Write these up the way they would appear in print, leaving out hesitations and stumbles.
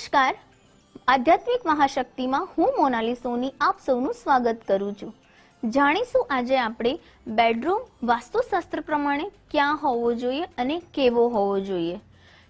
નમસ્કાર, આધ્યાત્મિક મહાશક્તિમાં હું મોનાલી સોની આપ સૌનું સ્વાગત કરું છું. જાણીશું આજે આપણે બેડરૂમ વાસ્તુશાસ્ત્ર પ્રમાણે ક્યાં હોવો જોઈએ અને કેવો હોવો જોઈએ.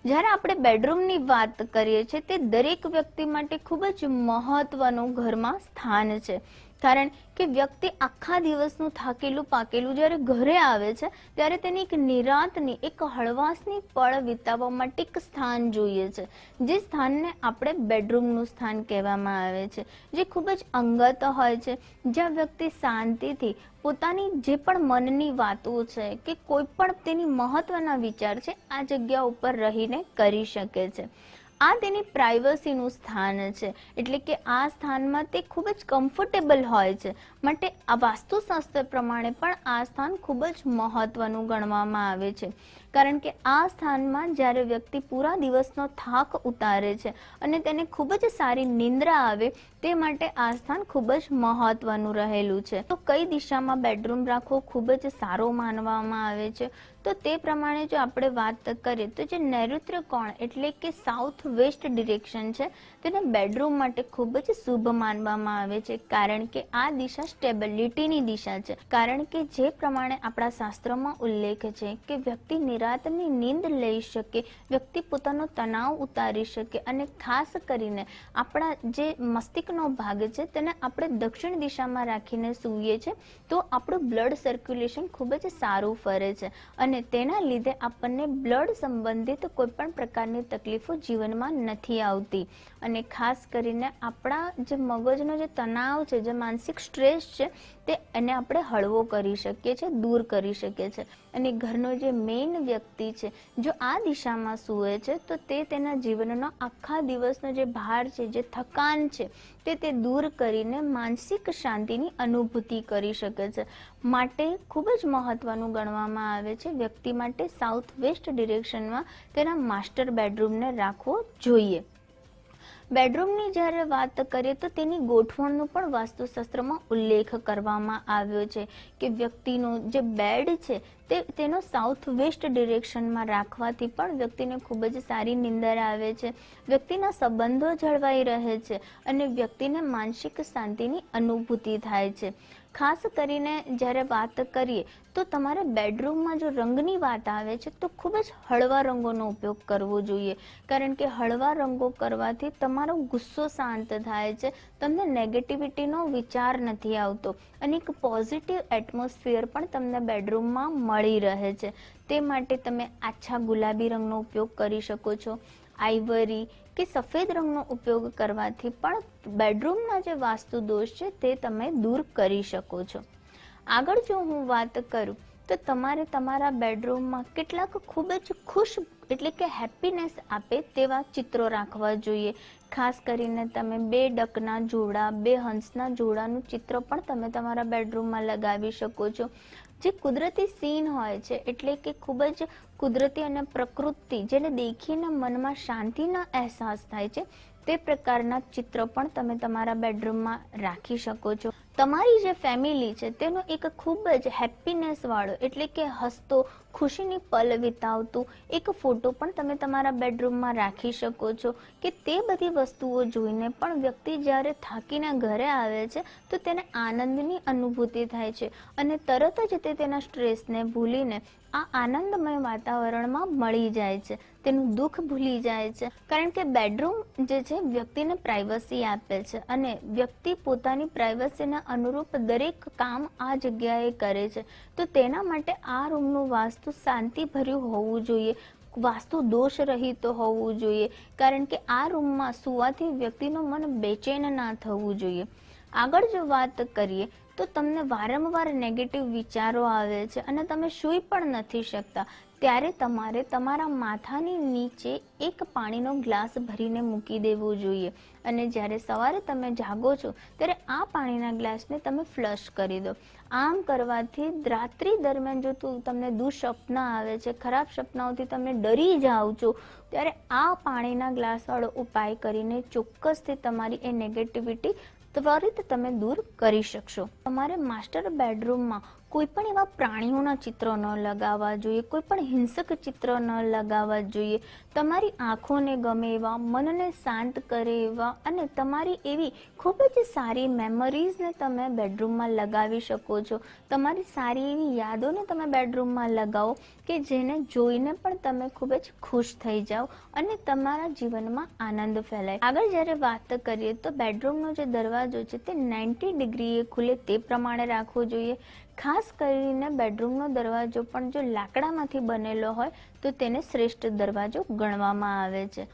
જ્યારે આપણે બેડરૂમની વાત કરીએ છીએ તે દરેક વ્યક્તિ માટે ખૂબ જ મહત્વનું ઘરમાં સ્થાન છે, કારણ કે વ્યક્તિ આખા દિવસનું થાકેલું પાકેલું જ્યારે ઘરે આવે છે ત્યારે તેને એક નિરાંતની, એક હળવાશની પળ વિતાવવા માટે એક સ્થાન જોઈએ છે, જે સ્થાનને આપણે બેડરૂમનું સ્થાન કહેવામાં આવે છે, જે ખૂબ જ અંગત હોય છે, જ્યાં વ્યક્તિ શાંતિથી પોતાની જે પણ મનની વાતો છે કે કોઈ પણ તેની મહત્વના વિચાર છે આ જગ્યા ઉપર રહીને કરી શકે છે. આ તેની પ્રાઇવસીનું સ્થાન છે, એટલે કે આ સ્થાનમાં તે ખૂબ જ કમ્ફર્ટેબલ હોય છે. માટે આ વાસ્તુશાસ્ત્ર પ્રમાણે પણ આ સ્થાન ખૂબ જ મહત્વનું ગણવામાં આવે છે, કારણ કે આ સ્થાનમાં જ્યારે વ્યક્તિ પૂરા દિવસનો થાક ઉતારે છે અને તેને ખૂબ જ સારી નિંદ્રા આવે તે માટે આ સ્થાન ખૂબ જ મહત્વનું રહેલું છે. તો કઈ દિશામાં બેડરૂમ રાખવો ખૂબ જ સારો માનવામાં આવે છે, તો તે પ્રમાણે જો આપણે વાત કરીએ તો જે નૈઋત્ય કોણ એટલે કે સાઉથ વેસ્ટ ડિરેક્શન છે તેને બેડરૂમ માટે ખૂબ જ શુભ માનવામાં આવે છે, કારણ કે આ દિશા સ્ટેબિલિટીની દિશા છે. કારણ કે જે પ્રમાણે આપણા શાસ્ત્રોમાં ઉલ્લેખ છે કે વ્યક્તિ નિરાંતની નીંદ લઈ શકે, વ્યક્તિ પોતાનો તણાવ ઉતારી શકે, અને ખાસ કરીને આપણા જે મસ્તિષ્કનો ભાગ છે તેને આપણે દક્ષિણ દિશામાં રાખીને સૂઈએ છીએ તો આપણું બ્લડ સર્ક્યુલેશન ખૂબ જ સારું ફરે છે અને તેના લીધે આપણને બ્લડ સંબંધિત કોઈ પણ પ્રકારની તકલીફો જીવનમાં નથી આવતી. અને ખાસ કરીને આપણા જે મગજનો જે તણાવ છે, જે માનસિક સ્ટ્રેસ છે તે એને આપણે હળવો કરી શકીએ છીએ, દૂર કરી શકીએ છીએ. અને ઘરનો જે મેઇન વ્યક્તિ છે જો આ દિશામાં સૂવે છે તો તે તેના જીવનનો આખા દિવસનો જે ભાર છે, જે થકાન છે તે દૂર કરીને માનસિક શાંતિની અનુભૂતિ કરી શકે છે. માટે ખૂબ જ મહત્વનું ગણવામાં આવે છે વ્યક્તિ માટે સાઉથ વેસ્ટ ડિરેક્શનમાં તેના માસ્ટર બેડરૂમને રાખવો જોઈએ. બેડરૂમની જ્યારે વાત કરીએ તો તેની ગોઠવણનો પણ વાસ્તુશાસ્ત્રમાં ઉલ્લેખ કરવામાં આવ્યો છે કે વ્યક્તિનો જે બેડ છે તેનો સાઉથ વેસ્ટ ડિરેક્શનમાં રાખવાથી પણ વ્યક્તિને ખૂબ જ સારી નીંદર આવે છે, વ્યક્તિના સંબંધો જળવાઈ રહે છે અને વ્યક્તિને માનસિક શાંતિની અનુભૂતિ થાય છે. ખાસ કરીને જ્યારે વાત કરીએ તો તમારે બેડરૂમમાં જો રંગની વાત આવે છે તો ખૂબ જ હળવા રંગોનો ઉપયોગ કરવો જોઈએ, કારણ કે હળવા રંગો કરવાથી તમારો ગુસ્સો શાંત થાય છે, તમને નેગેટિવિટીનો વિચાર નથી આવતો અને એક પોઝિટિવ એટમોસ્ફિયર પણ તમને બેડરૂમમાં મળી રહે છે. તે માટે તમે આછા ગુલાબી રંગનો ઉપયોગ કરી શકો છો. આઈવરી કે સફેદ રંગનો ઉપયોગ કરવાથી પણ બેડરૂમના જે વાસ્તુ દોષ છે તે તમે દૂર કરી શકો છો. આગળ જો હું વાત કરું તો તમારે તમારા બેડરૂમમાં કેટલાક ખૂબ જ ખુશ એટલે કે હેપીનેસ આપે તેવા ચિત્રો રાખવા જોઈએ. ખાસ કરીને તમે 2 ડકના જોડા, 2 હંસના જોડાનું ચિત્ર પણ તમે તમારા બેડરૂમમાં લગાવી શકો છો. જે કુદરતી સીન હોય છે એટલે કે ખૂબ જ કુદરતી અને પ્રકૃતિ જેને દેખીને મનમાં શાંતિનો અહેસાસ થાય છે તે પ્રકારના ચિત્ર પણ તમે તમારા બેડરૂમમાં રાખી શકો છો. તમારી જે ફેમિલી છે તેનો એક ખૂબ જ હેપીનેસ વાળો એટલે કે હસતો, ખુશીની પલ વિતાવતું એક ફોટો પણ તમે તમારા બેડરૂમમાં રાખી શકો છો કે તે બધી વસ્તુઓ જોઈને પણ વ્યક્તિ જ્યારે થાકીને ઘરે આવે છે તો તેને આનંદની અનુભૂતિ થાય છે અને તરત જ તે તેના સ્ટ્રેસને ભૂલીને આ આનંદમય વાતાવરણમાં મળી જાય છે, તેનું દુઃખ ભૂલી જાય છે. કારણ કે બેડરૂમ જે છે વ્યક્તિને પ્રાઇવસી આપે છે અને વ્યક્તિ પોતાની પ્રાઇવસીના અનુરૂપ દરેક કામ આ જગ્યાએ કરે છે, તો તેના માટે આ રૂમનું વાસ્તુ શાંતિભર્યું હોવું જોઈએ, વાસ્તુ દોષ રહિત હોવું જોઈએ, કારણ કે આ રૂમમાં સુવાથી વ્યક્તિનું મન બેચેન ના થવું જોઈએ. આગળ જો વાત કરીએ તો તમને વારંવાર નેગેટિવ વિચારો આવે છે અને તમે સૂઈ પણ નથી શકતા, ત્યારે તમારે તમારા માથાની નીચે એક પાણીનો ગ્લાસ ભરીને મૂકી દેવો જોઈએ અને જ્યારે સવારે તમે જાગો છો ત્યારે આ પાણીના ગ્લાસને તમે ફ્લશ કરી દો. આમ કરવાથી રાત્રિ દરમિયાન જો તમને દુઃસ્વપ્ન આવે છે, ખરાબ સપનાઓથી તમે ડરી જાઓ છો, ત્યારે આ પાણીના ગ્લાસવાળો ઉપાય કરીને ચોક્કસથી તમારી એ નેગેટિવિટી ત્વરિત તમે દૂર કરી શકશો. તમારે માસ્ટર બેડરૂમમાં કોઈ પણ એવા પ્રાણીઓના ચિત્રો ન લગાવવા જોઈએ, કોઈ પણ હિંસક ચિત્ર ન લગાવવા જોઈએ. તમારી આંખોને ગમે એવા, મનને શાંત કરે એવા અને તમારી એવી ખૂબ જ સારી મેમરીઝને તમે બેડરૂમમાં લગાવી શકો છો. તમારી સારી એવી યાદોને તમે બેડરૂમમાં લગાવો કે જેને જોઈને પણ તમે ખૂબ જ ખુશ થઈ જાઓ અને તમારા જીવનમાં આનંદ ફેલાય. આગળ જ્યારે વાત કરીએ તો બેડરૂમનો જે દરવાજો છે તે 90 ડિગ્રીએ ખુલે તે પ્રમાણે રાખવો જોઈએ. ખાસ કરીને બેડરૂમનો દરવાજો પણ જો લાકડામાંથી બનેલો હોય તો તેને શ્રેષ્ઠ દરવાજો ગણવામાં આવે છે.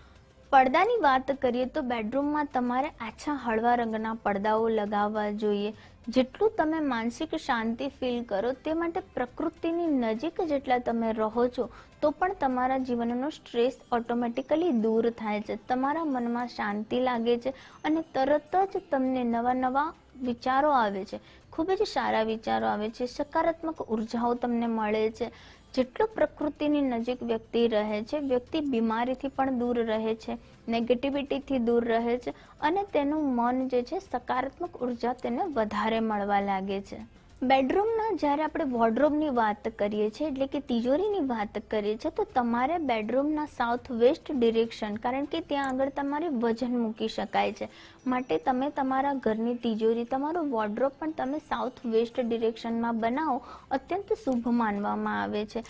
પડદાની વાત કરીએ તો બેડરૂમમાં તમારે આછા હળવા રંગના પડદાઓ લગાવવા જોઈએ. જેટલું તમે માનસિક શાંતિ ફીલ કરો તે માટે પ્રકૃતિની નજીક જેટલા તમે રહો છો તો પણ તમારા જીવનનો સ્ટ્રેસ ઓટોમેટિકલી દૂર થાય છે. તમારા મનમાં શાંતિ લાગે છે અને તરત જ તમને નવા નવા વિચારો આવે છે, ખૂબ જ સારા વિચારો આવે છે, સકારાત્મક ઉર્જાઓ તમને મળે છે. જેટલો પ્રકૃતિની નજીક વ્યક્તિ રહે છે, વ્યક્તિ બીમારીથી પણ દૂર રહે છે, નેગેટિવિટીથી દૂર રહે છે અને તેનું મન જે છે સકારાત્મક ઉર્જા તેને વધારે મળવા લાગે છે. બેડરૂમના જ્યારે આપણે વોર્ડરોબની વાત કરીએ છીએ એટલે કે તિજોરીની વાત કરીએ છીએ તો તમારે બેડરૂમના સાઉથ વેસ્ટ ડિરેક્શન, કારણ કે ત્યાં આગળ તમારે વજન મૂકી શકાય છે માટે તમે તમારા ઘરની તિજોરી, તમારો વોર્ડરોબ પણ તમે સાઉથ વેસ્ટ ડિરેક્શનમાં બનાવો અત્યંત શુભ માનવામાં આવે છે.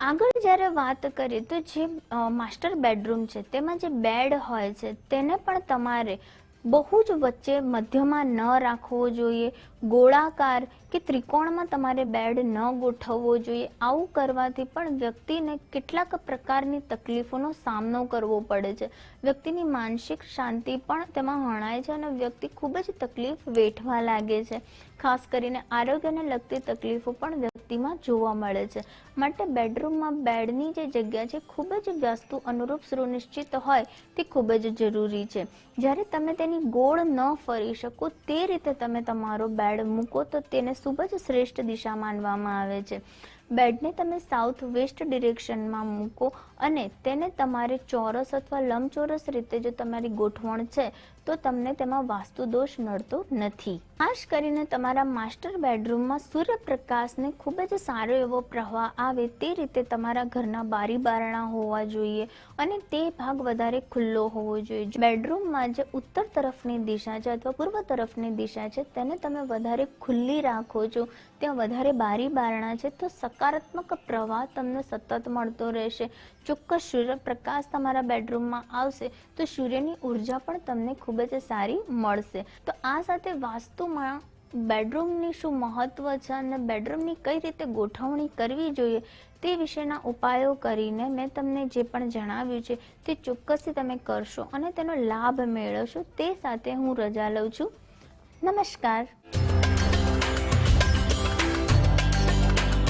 આગળ જ્યારે વાત કરીએ તો જે માસ્ટર બેડરૂમ છે તેમાં જે બેડ હોય છે તેને પણ તમારે બહુ જ વચ્ચે મધ્યમાં ન રાખવો જોઈએ. ગોળાકાર કે ત્રિકોણમાં તમારે બેડ ન ગોઠવવો જોઈએ. આવું કરવાથી પણ વ્યક્તિને કેટલાક પ્રકારની તકલીફોનો સામનો કરવો પડે છે. વ્યક્તિની માનસિક શાંતિ પણ તેમાં હણાય છે અને વ્યક્તિ ખૂબ જ તકલીફ વેઠવા લાગે છે. ખાસ કરીને આરોગ્યને લગતી તકલીફો પણ વ્યક્તિમાં જોવા મળે છે. માટે બેડરૂમમાં બેડની જે જગ્યા છે ખૂબ જ વાસ્તુ અનુરૂપ સુનિશ્ચિત હોય તે ખૂબ જ જરૂરી છે. જ્યારે તમે તેની ગોળ ન ફરી શકો તે રીતે તમે તમારો બેડ મૂકો તો તેને ખૂબ જ શ્રેષ્ઠ દિશા માનવામાં આવે છે. બેડને તમે સાઉથ વેસ્ટ ડિરેક્શનમાં મૂકો અને તેને તમારે ચોરસ અથવા લંબચોરસ રીતે જો તમારી ગોઠવણ છે તો તમને તેમાં વાસ્તુ દોષ નડતો નથી. ખાસ કરીને તમારા માસ્ટર બેડરૂમમાં સૂર્યપ્રકાશને ખૂબ જ સારો એવો પ્રવાહ આવે તે રીતે તમારા ઘરના બારી બારણા હોવા જોઈએ અને તે ભાગ વધારે ખુલ્લો હોવો જોઈએ. બેડરૂમમાં જે ઉત્તર તરફની દિશા છે અથવા પૂર્વ તરફની દિશા છે તેને તમે વધારે ખુલ્લી રાખો છો, ત્યાં વધારે બારી બારણા છે તો સકારાત્મક પ્રવાહ તમને સતત મળતો રહેશે. ચોક્કસ સૂર્યપ્રકાશ તમારા બેડરૂમમાં આવશે તો સૂર્યની ઉર્જા પણ તમને ખૂબ જ સારી મળશે. તો આ સાથે વાસ્તુમાં બેડરૂમની શું મહત્વ છે અને બેડરૂમની કઈ રીતે ગોઠવણી કરવી જોઈએ તે વિશેના ઉપાયો કરીને મેં તમને જે પણ જણાવ્યું છે તે ચોક્કસથી તમે કરશો અને તેનો લાભ મેળવશો. તે સાથે હું રજા લઉં છું. નમસ્કાર.